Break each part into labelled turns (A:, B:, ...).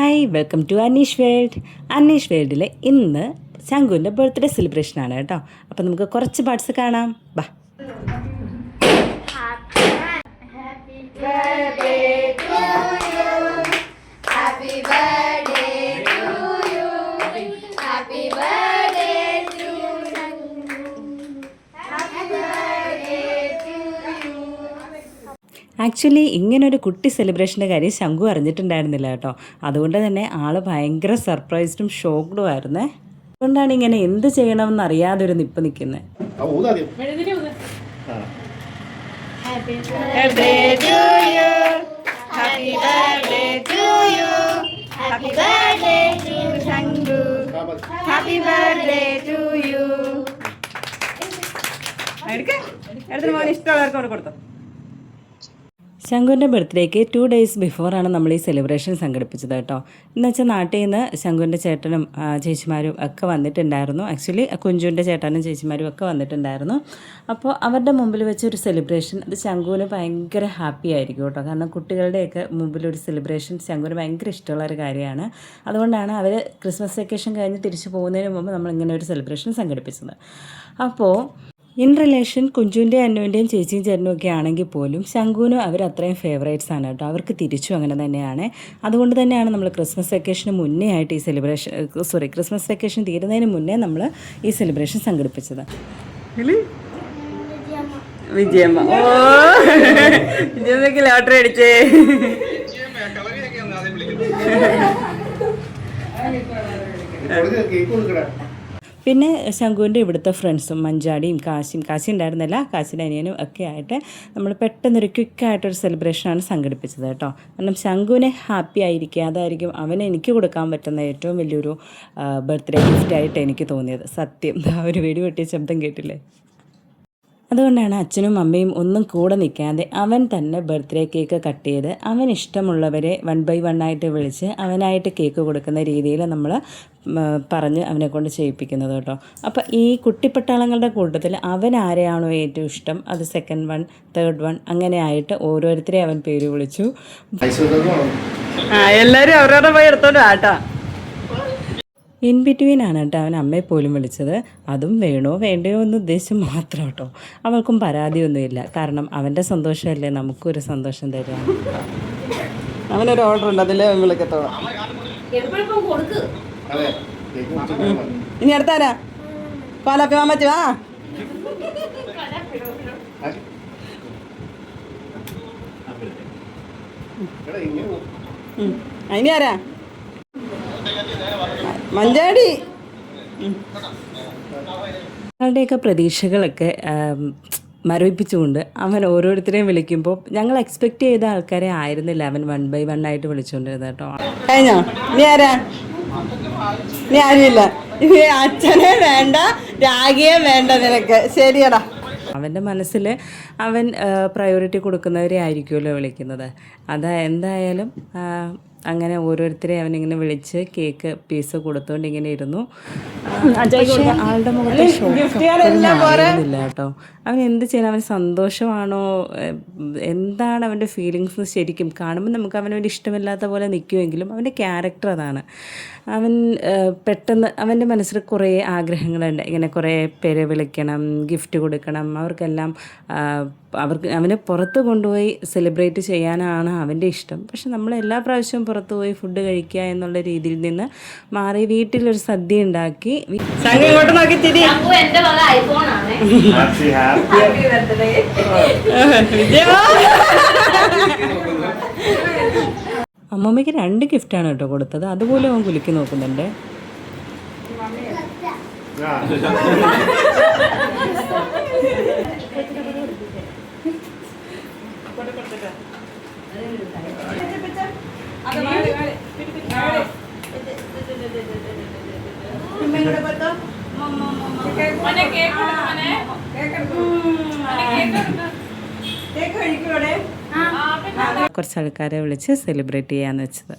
A: Hi, welcome to Anish world. Anish വേൾഡിൽ ഇന്ന് ശംഖുവിൻ്റെ birthday സെലിബ്രേഷനാണ് കേട്ടോ. അപ്പോൾ നമുക്ക് കുറച്ച് പാർട്സ് കാണാം. ബാ. ആക്ച്വലി ഇങ്ങനൊരു കുട്ടി സെലിബ്രേഷൻ്റെ കാര്യം ശംഖു അറിഞ്ഞിട്ടുണ്ടായിരുന്നില്ല കേട്ടോ. അതുകൊണ്ട് തന്നെ ആൾ ഭയങ്കര സർപ്രൈസ്ഡും ഷോക്ക്ഡും ആയിരുന്നേ. അതുകൊണ്ടാണ് ഇങ്ങനെ എന്ത് ചെയ്യണമെന്ന് അറിയാതെ ഒരു നിപ്പ് നിൽക്കുന്നത്. ഇഷ്ടമുള്ളവർക്ക് കൊടുത്തോ. ശംഖുവിൻ്റെ ബർത്ത്ഡേക്ക് 2 days ബിഫോറാണ് നമ്മൾ ഈ സെലിബ്രേഷൻ സംഘടിപ്പിച്ചത് കേട്ടോ. എന്നുവെച്ചാൽ നാട്ടിൽ നിന്ന് ശംഖുവിൻ്റെ ചേട്ടനും ചേച്ചിമാരും ഒക്കെ വന്നിട്ടുണ്ടായിരുന്നു. ആക്ച്വലി കുഞ്ചുവിൻ്റെ ചേട്ടനും ചേച്ചിമാരും ഒക്കെ വന്നിട്ടുണ്ടായിരുന്നു. അപ്പോൾ അവരുടെ മുമ്പിൽ വെച്ചൊരു സെലിബ്രേഷൻ അത് ശംഖുവിന് ഭയങ്കര ഹാപ്പി ആയിരിക്കും കേട്ടോ. കാരണം കുട്ടികളുടെയൊക്കെ മുമ്പിലൊരു സെലിബ്രേഷൻ ശംഖുവിന് ഭയങ്കര ഇഷ്ടമുള്ളൊരു കാര്യമാണ്. അതുകൊണ്ടാണ് അവർ ക്രിസ്മസ് വെക്കേഷൻ കഴിഞ്ഞ് തിരിച്ചു പോകുന്നതിന് മുമ്പ് നമ്മളിങ്ങനെ ഒരു സെലിബ്രേഷൻ സംഘടിപ്പിച്ചത്. അപ്പോൾ ഇൻ റിലേഷൻ കുഞ്ചുവിൻ്റെ അന്നുവിൻ്റെയും ചേച്ചിയും ചേട്ടനും ഒക്കെ ആണെങ്കിൽ പോലും ശംഖുവിനും അവർ അത്രയും ഫേവറേറ്റ്സ് ആണ് കേട്ടോ. അവർക്ക് തിരിച്ചും അങ്ങനെ തന്നെയാണ്. അതുകൊണ്ട് തന്നെയാണ് നമ്മൾ ക്രിസ്മസ് വെക്കേഷന് മുന്നേ ആയിട്ട് ഈ ക്രിസ്മസ് വെക്കേഷൻ തീരുന്നതിന് മുന്നേ നമ്മൾ ഈ സെലിബ്രേഷൻ സംഘടിപ്പിച്ചത്. വിജയമ്മ, ഓ വിജയമ്മക്ക് ലോട്ടറി അടിച്ചേ. പിന്നെ ശംഖുവിൻ്റെ ഇവിടുത്തെ ഫ്രണ്ട്സും മഞ്ചാടിയും കാശി ഉണ്ടായിരുന്നില്ല, കാശിൻ്റെ അനിയനും ഒക്കെ ആയിട്ട് നമ്മൾ പെട്ടെന്നൊരു ക്വിക്കായിട്ടൊരു സെലിബ്രേഷനാണ് സംഘടിപ്പിച്ചത് കേട്ടോ. കാരണം ശംഖുവിനെ ഹാപ്പി ആയിരിക്കുക, അതായിരിക്കും അവന് എനിക്ക് കൊടുക്കാൻ പറ്റുന്ന ഏറ്റവും വലിയൊരു ബർത്ത്ഡേ ഗിഫ്റ്റായിട്ട് എനിക്ക് തോന്നിയത്. സത്യം, ഒരു വെടി വെട്ടിയ ശബ്ദം കേട്ടില്ലേ? അതുകൊണ്ടാണ് അച്ഛനും അമ്മയും ഒന്നും കൂടെ നിൽക്കാതെ അവൻ തന്നെ ബർത്ത്ഡേ കേക്ക് കട്ട് ചെയ്ത് അവൻ ഇഷ്ടമുള്ളവരെ 1 by 1 ആയിട്ട് വിളിച്ച് അവനായിട്ട് കേക്ക് കൊടുക്കുന്ന രീതിയിൽ നമ്മൾ പറഞ്ഞ് അവനെ കൊണ്ട് ചെയ്യിപ്പിക്കുന്നത് കേട്ടോ. അപ്പോൾ ഈ കുട്ടിപ്പട്ടാളങ്ങളുടെ കൂട്ടത്തിൽ അവൻ ആരെയാണോ ഏറ്റവും ഇഷ്ടം അത് 2nd one 3rd one അങ്ങനെ ആയിട്ട് ഓരോരുത്തരെയും അവൻ പേര് വിളിച്ചു. എല്ലാവരും അവരവരുടെ പോയി എടുത്തോണ്ട് ആട്ടോ. ഇൻ ബിറ്റ്വീൻ ആണ് കേട്ടോ അവൻ അമ്മയെ പോലും വിളിച്ചത്. അതും വേണോ വേണ്ടയോ എന്ന് ഉദ്ദേശം മാത്രം കേട്ടോ. അവൾക്കും പരാതിയൊന്നുമില്ല. കാരണം അവൻ്റെ സന്തോഷമല്ലേ നമുക്കൊരു സന്തോഷം തരിക. അവനൊരു ഓർഡർ ഉണ്ട്, അതിലേ അവൻ വിളിക്കത്തോളാം. ഇനി അടുത്താരാ? പാലാപ്പി മാമച്ചി വാ. അതിന് ആരാ? മഞ്ചാടി. ഞങ്ങളുടെയൊക്കെ പ്രതീക്ഷകളൊക്കെ മരവിപ്പിച്ചുകൊണ്ട് അവൻ ഓരോരുത്തരെയും വിളിക്കുമ്പോൾ ഞങ്ങൾ എക്സ്പെക്റ്റ് ചെയ്ത ആൾക്കാരെ ആയിരുന്നില്ല അവൻ 1 by 1 ആയിട്ട് വിളിച്ചുകൊണ്ടിരുന്നത് കേട്ടോ. കഴിഞ്ഞോ? നീ ആരാ? നീ ആരുമില്ല. അച്ഛനെ വേണ്ട, രാഗിയെ വേണ്ട നിനക്ക്. ശരിയടാ. അവൻ്റെ മനസ്സിൽ അവൻ പ്രയോറിറ്റി കൊടുക്കുന്നവരെ ആയിരിക്കുമല്ലോ വിളിക്കുന്നത്. എന്തായാലും അങ്ങനെ ഓരോരുത്തരെ അവനിങ്ങനെ വിളിച്ച് കേക്ക് പീസ് കൊടുത്തുകൊണ്ട് ഇങ്ങനെ ഇരുന്നു. പക്ഷേ ആളുടെ മുഖത്ത് ഷോക്കില്ല കേട്ടോ. അവൻ എന്ത് ചെയ്യണം, അവൻ സന്തോഷമാണോ എന്താണ് അവൻ്റെ ഫീലിങ്സ് ശരിക്കും കാണുമ്പോൾ നമുക്ക് അവനൊരു ഇഷ്ടമില്ലാത്ത പോലെ നിൽക്കുമെങ്കിലും അവൻ്റെ ക്യാരക്ടർ അതാണ്. അവൻ പെട്ടെന്ന് അവൻ്റെ മനസ്സിൽ കുറേ ആഗ്രഹങ്ങളുണ്ട്. ഇങ്ങനെ കുറേ പേരെ വിളിക്കണം, ഗിഫ്റ്റ് കൊടുക്കണം, അവർക്കെല്ലാം അവനെ പുറത്ത് കൊണ്ടുപോയി സെലിബ്രേറ്റ് ചെയ്യാനാണ് അവൻ്റെ ഇഷ്ടം. പക്ഷെ നമ്മൾ എല്ലാ പ്രാവശ്യവും പുറത്ത് പോയി ഫുഡ് കഴിക്കുക എന്നുള്ള രീതിയിൽ നിന്ന് മാറി വീട്ടിലൊരു സദ്യ ഉണ്ടാക്കി. ഇങ്ങോട്ട് നോക്കി തിരി. അമ്മമ്മയ്ക്ക് 2 ഗിഫ്റ്റാണ് കേട്ടോ കൊടുത്തത്. അതുപോലെ അവൻ കുലുക്കി നോക്കുന്നുണ്ട്. കുറച്ച് ആൾക്കാരെ വിളിച്ച് സെലിബ്രേറ്റ് ചെയ്യാന്ന് വെച്ചത്.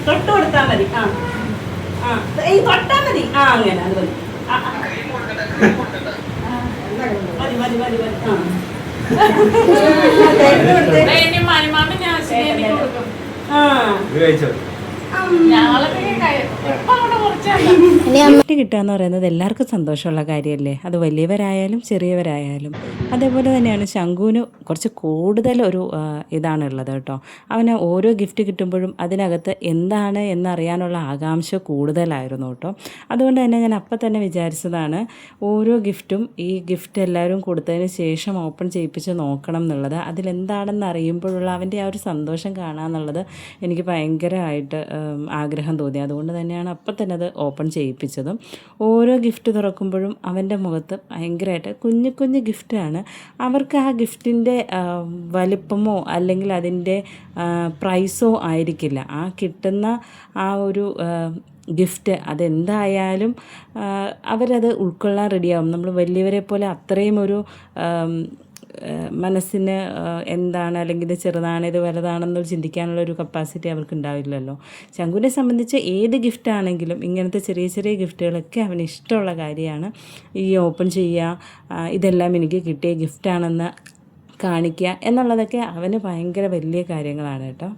A: തൊട്ട് കൊടുത്താൽ മതി. അങ്ങനെ അത് മതി. ഗിഫ്റ്റ് കിട്ടുക എന്ന് പറയുന്നത് എല്ലാവർക്കും സന്തോഷമുള്ള കാര്യമല്ലേ, അത് വലിയവരായാലും ചെറിയവരായാലും. അതേപോലെ തന്നെയാണ് ശംഖുവിന് കുറച്ച് കൂടുതൽ ഒരു ഇതാണുള്ളത് കേട്ടോ. അവന് ഓരോ ഗിഫ്റ്റ് കിട്ടുമ്പോഴും അതിനകത്ത് എന്താണ് എന്നറിയാനുള്ള ആകാംക്ഷ കൂടുതലായിരുന്നു കേട്ടോ. അതുകൊണ്ട് തന്നെ ഞാൻ അപ്പം തന്നെ വിചാരിച്ചതാണ് ഓരോ ഗിഫ്റ്റും ഈ ഗിഫ്റ്റ് എല്ലാവരും കൊടുത്തതിന് ശേഷം ഓപ്പൺ ചെയ്യിപ്പിച്ച് നോക്കണം എന്നുള്ളത്. അതിലെന്താണെന്ന് അറിയുമ്പോഴുള്ള അവൻ്റെ ആ ഒരു സന്തോഷം കാണുക എന്നുള്ളത് എനിക്ക് ഭയങ്കരമായിട്ട് ആഗ്രഹം തോന്നി. അതുകൊണ്ട് തന്നെയാണ് അപ്പം തന്നെ അത് ഓപ്പൺ ചെയ്യിപ്പിച്ചതും. ഓരോ ഗിഫ്റ്റ് തുറക്കുമ്പോഴും അവൻ്റെ മുഖത്ത് ഭയങ്കരമായിട്ട് കുഞ്ഞു കുഞ്ഞു ഗിഫ്റ്റാണ്. അവർക്ക് ആ ഗിഫ്റ്റിൻ്റെ വലിപ്പമോ അല്ലെങ്കിൽ അതിൻ്റെ പ്രൈസോ ആയിരിക്കില്ല. ആ കിട്ടുന്ന ആ ഒരു ഗിഫ്റ്റ് അതെന്തായാലും അവരത് ഉൾക്കൊള്ളാൻ റെഡിയാവും. നമ്മൾ വലിയവരെ പോലെ അത്രയും ഒരു മനസ്സിന് എന്താണ്, അല്ലെങ്കിൽ ഇത് ചെറുതാണ് ഇത് വലുതാണെന്ന് ചിന്തിക്കാനുള്ള ഒരു കപ്പാസിറ്റി അവർക്ക് ഉണ്ടാവില്ലല്ലോ. ശംഖുവിനെ സംബന്ധിച്ച് ഏത് ഗിഫ്റ്റാണെങ്കിലും ഇങ്ങനത്തെ ചെറിയ ചെറിയ ഗിഫ്റ്റുകളൊക്കെ അവന് ഇഷ്ടമുള്ള കാര്യമാണ്. ഈ ഓപ്പൺ ചെയ്യുക, ഇതെല്ലാം എനിക്ക് കിട്ടിയ ഗിഫ്റ്റാണെന്ന് കാണിക്കുക എന്നുള്ളതൊക്കെ അവന് ഭയങ്കര വലിയ കാര്യങ്ങളാണ് കേട്ടോ.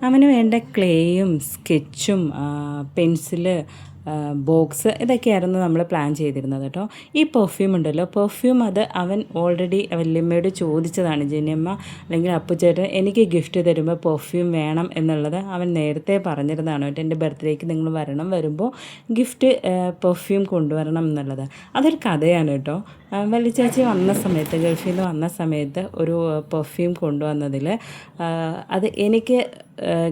A: അവന് വേണ്ട ക്ലേയും സ്കെച്ചും പെൻസില് ബോക്സ് ഇതൊക്കെയായിരുന്നു നമ്മൾ പ്ലാൻ ചെയ്തിരുന്നത് കേട്ടോ. ഈ പെർഫ്യൂം ഉണ്ടല്ലോ, പെർഫ്യൂം അത് അവൻ ഓൾറെഡി വല്യമ്മയോട് ചോദിച്ചതാണ്. ജെനിയമ്മ അല്ലെങ്കിൽ അപ്പുച്ചേട്ടൻ എനിക്ക് ഗിഫ്റ്റ് തരുമ്പോൾ പെർഫ്യൂം വേണം എന്നുള്ളത് അവൻ നേരത്തെ പറഞ്ഞിരുന്നതാണ് കേട്ടോ. എൻ്റെ ബർത്ത്ഡേക്ക് നിങ്ങൾ വരുമ്പോൾ ഗിഫ്റ്റ് പെർഫ്യൂം കൊണ്ടുവരണം എന്നുള്ളത്. അതൊരു കഥയാണ് കേട്ടോ. വലിച്ചാച്ചി വന്ന സമയത്ത്, ഗൾഫിൽ നിന്ന് വന്ന സമയത്ത് ഒരു പെർഫ്യൂം കൊണ്ടുവന്നതിൽ അത് എനിക്ക്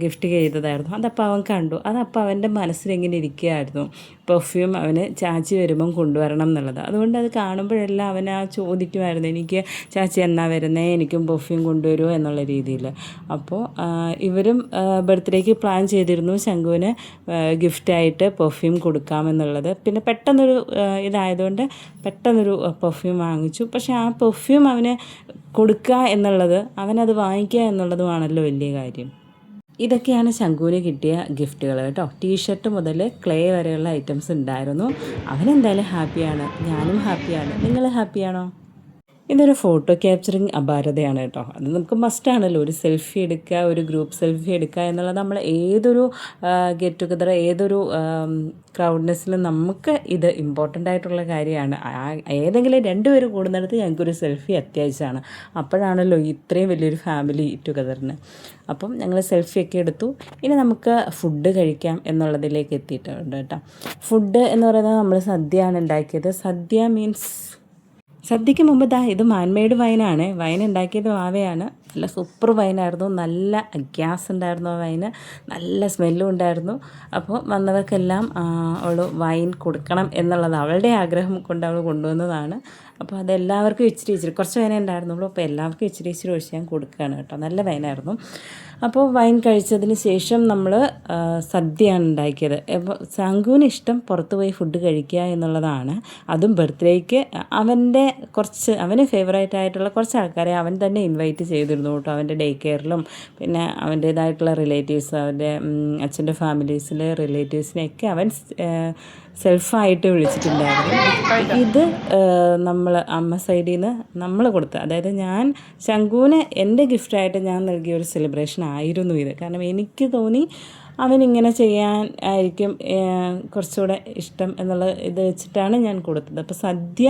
A: ഗിഫ്റ്റ് ചെയ്തതായിരുന്നു. അതപ്പോൾ അവൻ കണ്ടു. അതപ്പോൾ അവൻ്റെ മനസ്സിലിങ്ങനെ ഇരിക്കുകയായിരുന്നു, പെർഫ്യൂം അവന് ചാച്ചി വരുമ്പം കൊണ്ടുവരണം എന്നുള്ളത്. അതുകൊണ്ട് അത് കാണുമ്പോഴെല്ലാം അവൻ ആ ചോദിക്കുമായിരുന്നു, എനിക്ക് ചാച്ചി എന്നാ വരുന്നത്, എനിക്കും പെർഫ്യൂം കൊണ്ടുവരുമോ എന്നുള്ള രീതിയിൽ. അപ്പോൾ ഇവരും ബർത്ത്ഡേക്ക് പ്ലാൻ ചെയ്തിരുന്നു ശംഖുവിന് ഗിഫ്റ്റായിട്ട് പെർഫ്യൂം കൊടുക്കാമെന്നുള്ളത്. പിന്നെ പെട്ടെന്നൊരു ഇതായതുകൊണ്ട് പെട്ടെന്നൊരു പെർഫ്യൂം വാങ്ങിച്ചു. പക്ഷേ ആ പെർഫ്യൂം അവന് കൊടുക്കുക എന്നുള്ളത്, അവനത് വാങ്ങിക്കുക എന്നുള്ളതുമാണല്ലോ വലിയ കാര്യം. ഇതൊക്കെയാണ് ശംഖുവിന് കിട്ടിയ ഗിഫ്റ്റുകൾ കേട്ടോ. ടീഷർട്ട് മുതൽ ക്ലേ വരെയുള്ള ഐറ്റംസ് ഉണ്ടായിരുന്നു. അവനെന്തായാലും ഹാപ്പിയാണ്, ഞാനും ഹാപ്പിയാണ്. നിങ്ങൾ ഹാപ്പിയാണോ? ഇതൊരു ഫോട്ടോ ക്യാപ്ചറിങ് അപാരതയാണ് കേട്ടോ. അത് നമുക്ക് മസ്റ്റാണല്ലോ, ഒരു സെൽഫി എടുക്കുക, ഒരു ഗ്രൂപ്പ് സെൽഫി എടുക്കുക എന്നുള്ളത് നമ്മൾ ഏതൊരു ഗെറ്റ് ടുഗദർ, ഏതൊരു ക്രൗഡ്നെസ്സിലും നമുക്ക് ഇത് ഇമ്പോർട്ടൻ്റ് ആയിട്ടുള്ള കാര്യമാണ്. ഏതെങ്കിലും രണ്ടുപേർ കൂടുന്നിടത്ത് ഞങ്ങൾക്കൊരു സെൽഫി അത്യാവശ്യമാണ്. അപ്പോഴാണല്ലോ ഇത്രയും വലിയൊരു ഫാമിലി ടുഗദറിന്. അപ്പം ഞങ്ങൾ സെൽഫിയൊക്കെ എടുത്തു. ഇനി നമുക്ക് ഫുഡ് കഴിക്കാം എന്നുള്ളതിലേക്ക് എത്തിയിട്ടുണ്ട് കേട്ടോ. ഫുഡ് എന്ന് പറയുന്നത് നമ്മൾ സദ്യയാണ് ഉണ്ടാക്കിയത്. സദ്യ മീൻസ് സദ്യക്ക് മുമ്പ് ഇത് മാൻമെയ്ഡ് വൈനാണ്. വൈൻ ഉണ്ടാക്കിയത് വാവയാണ്. നല്ല സൂപ്പർ വൈനായിരുന്നു. നല്ല ഗ്യാസ് ഉണ്ടായിരുന്നു ആ വൈന്, നല്ല സ്മെല്ലും ഉണ്ടായിരുന്നു. അപ്പോൾ വന്നവർക്കെല്ലാം അവൾ വൈൻ കൊടുക്കണം എന്നുള്ളത് അവളുടെ ആഗ്രഹം കൊണ്ട് അവൾ കൊണ്ടുവന്നതാണ്. അപ്പോൾ അതെല്ലാവർക്കും ഇച്ചിരി കുറച്ച് വൈനേ ഉണ്ടായിരുന്നുള്ളൂ. അപ്പോൾ എല്ലാവർക്കും ഇച്ചിരി ഒഴിച്ച് ഞാൻ കൊടുക്കുകയാണ് കേട്ടോ. നല്ല വൈനായിരുന്നു. അപ്പോൾ വൈൻ കഴിച്ചതിന് ശേഷം നമ്മൾ സദ്യയാണ് ഉണ്ടാക്കിയത്. അപ്പോൾ ശംഖുവിന് ഇഷ്ടം പുറത്ത് പോയി ഫുഡ് കഴിക്കുക എന്നുള്ളതാണ്. അതും ബർത്ത്ഡേക്ക് അവന് ഫേവറേറ്റ് ആയിട്ടുള്ള കുറച്ച് ആൾക്കാരെ അവൻ തന്നെ ഇൻവൈറ്റ് ചെയ്തിരുന്നു കേട്ടോ. അവൻ്റെ ഡേ കെയറിലും പിന്നെ അവൻ്റേതായിട്ടുള്ള റിലേറ്റീവ്സ്, അവൻ്റെ അച്ഛൻ്റെ ഫാമിലീസിലെ റിലേറ്റീവ്സിനെയൊക്കെ അവൻ സെൽഫായിട്ട് വിളിച്ചിട്ടുണ്ടായിരുന്നു. ഇത് നമ്മൾ അമ്മ സൈഡിൽ നിന്ന് നമ്മൾ കൊടുത്ത, അതായത് ഞാൻ ശംഖുവിന് എൻ്റെ ഗിഫ്റ്റായിട്ട് ഞാൻ നൽകിയ ഒരു സെലിബ്രേഷൻ ആയിരുന്നു ഇത്. കാരണം എനിക്ക് തോന്നി അവനിങ്ങനെ ചെയ്യാൻ ആയിരിക്കും കുറച്ചുകൂടെ ഇഷ്ടം എന്നുള്ള ഇത് വെച്ചിട്ടാണ് ഞാൻ കൊടുത്തത്. അപ്പോൾ സദ്യ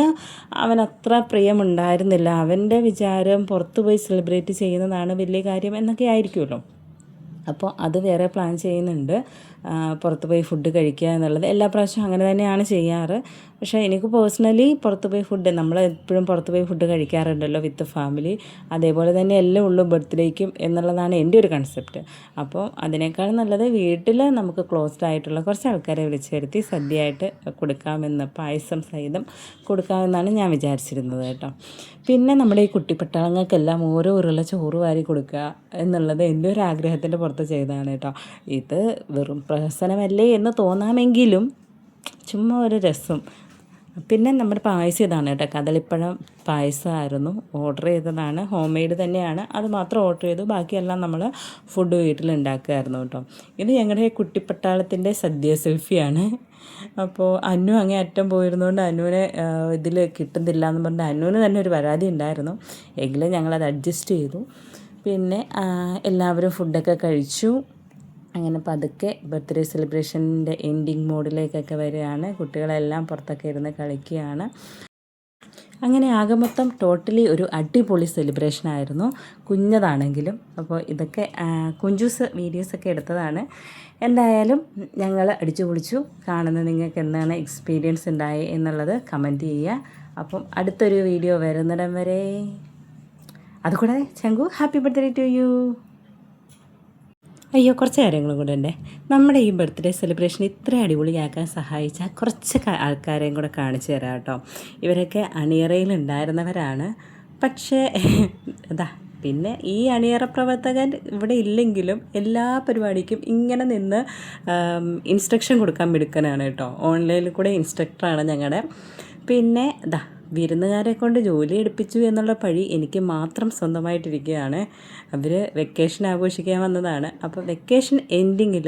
A: അവനത്ര പ്രിയമുണ്ടായിരുന്നില്ല. അവൻ്റെ വിചാരം പുറത്ത് പോയി സെലിബ്രേറ്റ് ചെയ്യുന്നതാണ് വലിയ കാര്യം എന്നൊക്കെ ആയിരിക്കുമല്ലോ. അപ്പോൾ അത് വേറെ പ്ലാൻ ചെയ്യുന്നുണ്ട്, പുറത്ത് പോയി ഫുഡ് കഴിക്കുക എന്നുള്ളത്. എല്ലാ പ്രാവശ്യവും അങ്ങനെ തന്നെയാണ് ചെയ്യാറ്. പക്ഷേ എനിക്ക് പേഴ്സണലി പുറത്ത് പോയി ഫുഡ്, നമ്മൾ എപ്പോഴും പുറത്ത് പോയി ഫുഡ് കഴിക്കാറുണ്ടല്ലോ വിത്ത് ഫാമിലി, അതേപോലെ തന്നെ എല്ലാം ഉള്ളൂ ബർത്ത്ഡേക്കും എന്നുള്ളതാണ് എൻ്റെ ഒരു കൺസെപ്റ്റ്. അപ്പോൾ അതിനേക്കാൾ നല്ലത് വീട്ടിൽ നമുക്ക് ക്ലോസ്ഡ് ആയിട്ടുള്ള കുറച്ച് ആൾക്കാരെ വിളിച്ച് വരുത്തി സദ്യയായിട്ട് കൊടുക്കാമെന്ന്, പായസം സഹിതം കൊടുക്കാമെന്നാണ് ഞാൻ വിചാരിച്ചിരുന്നത് കേട്ടോ. പിന്നെ നമ്മുടെ ഈ കുട്ടിപ്പട്ടാളങ്ങൾക്കെല്ലാം ഓരോ ഉരുള ചോറ് വാരി കൊടുക്കുക എന്നുള്ളത് എൻ്റെ ഒരു ആഗ്രഹത്തിൻ്റെ പുറത്ത് ചെയ്തതാണ് കേട്ടോ. ഇത് വെറും പ്രഹസനമല്ലേ എന്ന് തോന്നാമെങ്കിലും ചുമ്മാ ഒരു രസം. പിന്നെ നമ്മുടെ പായസം ഇതാണ് കേട്ടോ, കദളിപ്പഴം പായസമായിരുന്നു. ഓർഡർ ചെയ്തതാണ്, ഹോം മെയ്ഡ് തന്നെയാണ്. അത് മാത്രം ഓർഡർ ചെയ്തു, ബാക്കിയെല്ലാം നമ്മൾ ഫുഡ് വീട്ടിലുണ്ടാക്കുമായിരുന്നു കേട്ടോ. ഇത് ഞങ്ങളുടെ കുട്ടിപ്പട്ടാളത്തിൻ്റെ സദ്യ സെൽഫിയാണ്. അപ്പോൾ അന്നു അങ്ങേ അറ്റം പോയിരുന്നുകൊണ്ട് അനുവിനെ ഇതിൽ കിട്ടുന്നില്ല എന്ന് പറഞ്ഞിട്ട് അനുവിന് തന്നെ ഒരു പരാതി ഉണ്ടായിരുന്നു. എങ്കിലും ഞങ്ങളത് അഡ്ജസ്റ്റ് ചെയ്തു. പിന്നെ എല്ലാവരും ഫുഡൊക്കെ കഴിച്ചു. അങ്ങനെ പതുക്കെ ബർത്ത്ഡേ സെലിബ്രേഷൻ്റെ എൻഡിങ് മോഡിലേക്കൊക്കെ വരികയാണ്. കുട്ടികളെല്ലാം പുറത്തൊക്കെ ഇരുന്ന് കളിക്കുകയാണ്. അങ്ങനെ ആകെ മൊത്തം ടോട്ടലി ഒരു അടിപൊളി സെലിബ്രേഷനായിരുന്നു, കുഞ്ഞതാണെങ്കിലും. അപ്പോൾ ഇതൊക്കെ കുഞ്ചൂസ് വീഡിയോസൊക്കെ എടുത്തതാണ്. എന്തായാലും ഞങ്ങൾ അടിച്ചു പൊളിച്ചു. കാണുന്ന നിങ്ങൾക്ക് എന്താണ് എക്സ്പീരിയൻസ് ഉണ്ടായി എന്നുള്ളത് കമൻറ്റ് ചെയ്യുക. അപ്പം അടുത്തൊരു വീഡിയോ വരുന്നിടം വരെ, അതുകൂടെ ചങ്കു ഹാപ്പി ബർത്ത്ഡേ ടു യു. അയ്യോ, കുറച്ച് കാര്യങ്ങളും കൂടെ ഉണ്ട്. നമ്മുടെ ഈ ബർത്ത്ഡേ സെലിബ്രേഷൻ ഇത്ര അടിപൊളിയാക്കാൻ സഹായിച്ച കുറച്ച് ആൾക്കാരെയും കൂടെ കാണിച്ചു തരാം കേട്ടോ. ഇവരൊക്കെ അണിയറയിലുണ്ടായിരുന്നവരാണ്. പക്ഷേ പിന്നെ ഈ അണിയറ പ്രവർത്തകൻ ഇവിടെ ഇല്ലെങ്കിലും എല്ലാ പരിപാടിക്കും ഇങ്ങനെ നിന്ന് ഇൻസ്ട്രക്ഷൻ കൊടുക്കാൻ മിടുക്കനാണ് കേട്ടോ. ഓൺലൈനിൽ കൂടെ ഇൻസ്ട്രക്ടറാണ് ഞങ്ങളുടെ. പിന്നെ വിരുന്നുകാരെ കൊണ്ട് ജോലി എടുപ്പിച്ചു എന്നുള്ള പഴി എനിക്ക് മാത്രം സ്വന്തമായിട്ടിരിക്കുകയാണ്. അവർ വെക്കേഷൻ ആഘോഷിക്കാൻ വന്നതാണ്. അപ്പോൾ വെക്കേഷൻ എൻഡിങ്ങിൽ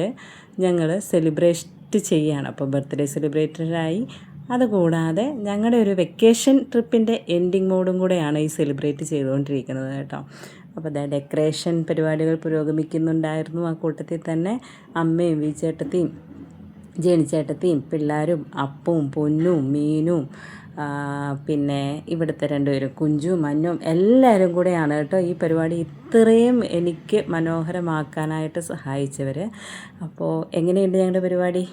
A: ഞങ്ങൾ സെലിബ്രേറ്റ് ചെയ്യുകയാണ്. അപ്പോൾ ബർത്ത്ഡേ സെലിബ്രേറ്ററായി. അതുകൂടാതെ ഞങ്ങളുടെ ഒരു വെക്കേഷൻ ട്രിപ്പിൻ്റെ എൻഡിങ് മോഡും കൂടെയാണ് ഈ സെലിബ്രേറ്റ് ചെയ്തുകൊണ്ടിരിക്കുന്നത് കേട്ടോ. അപ്പോൾ ഡെക്കറേഷൻ പരിപാടികൾ പുരോഗമിക്കുന്നുണ്ടായിരുന്നു. ആ കൂട്ടത്തിൽ തന്നെ അമ്മയും വീച്ചേട്ടത്തിയും ജേണിച്ചേട്ടത്തിയും പിള്ളേരും അപ്പവും പൊന്നും മീനും പിന്നെ ഇവിടുത്തെ രണ്ടുപേരും കുഞ്ചും മഞ്ഞും എല്ലാവരും കൂടെയാണ് കേട്ടോ ഈ പരിപാടി ഇത്രയും എനിക്ക് മനോഹരമാക്കാനായിട്ട് സഹായിച്ചവർ. അപ്പോൾ എങ്ങനെയുണ്ട് ഞങ്ങളുടെ പരിപാടി?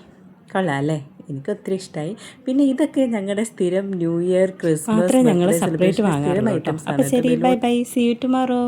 A: കൊള്ളാം അല്ലേ? എനിക്ക് ഒത്തിരി ഇഷ്ടമായി. പിന്നെ ഇതൊക്കെ ഞങ്ങളുടെ സ്ഥിരം ന്യൂ ഇയർ ക്രിസ്മസ് ഞങ്ങൾ സെലിബ്രേറ്റ് വാങ്ങാറുള്ള ഐറ്റംസ് ആണ്. ശരി, bye bye, see you tomorrow.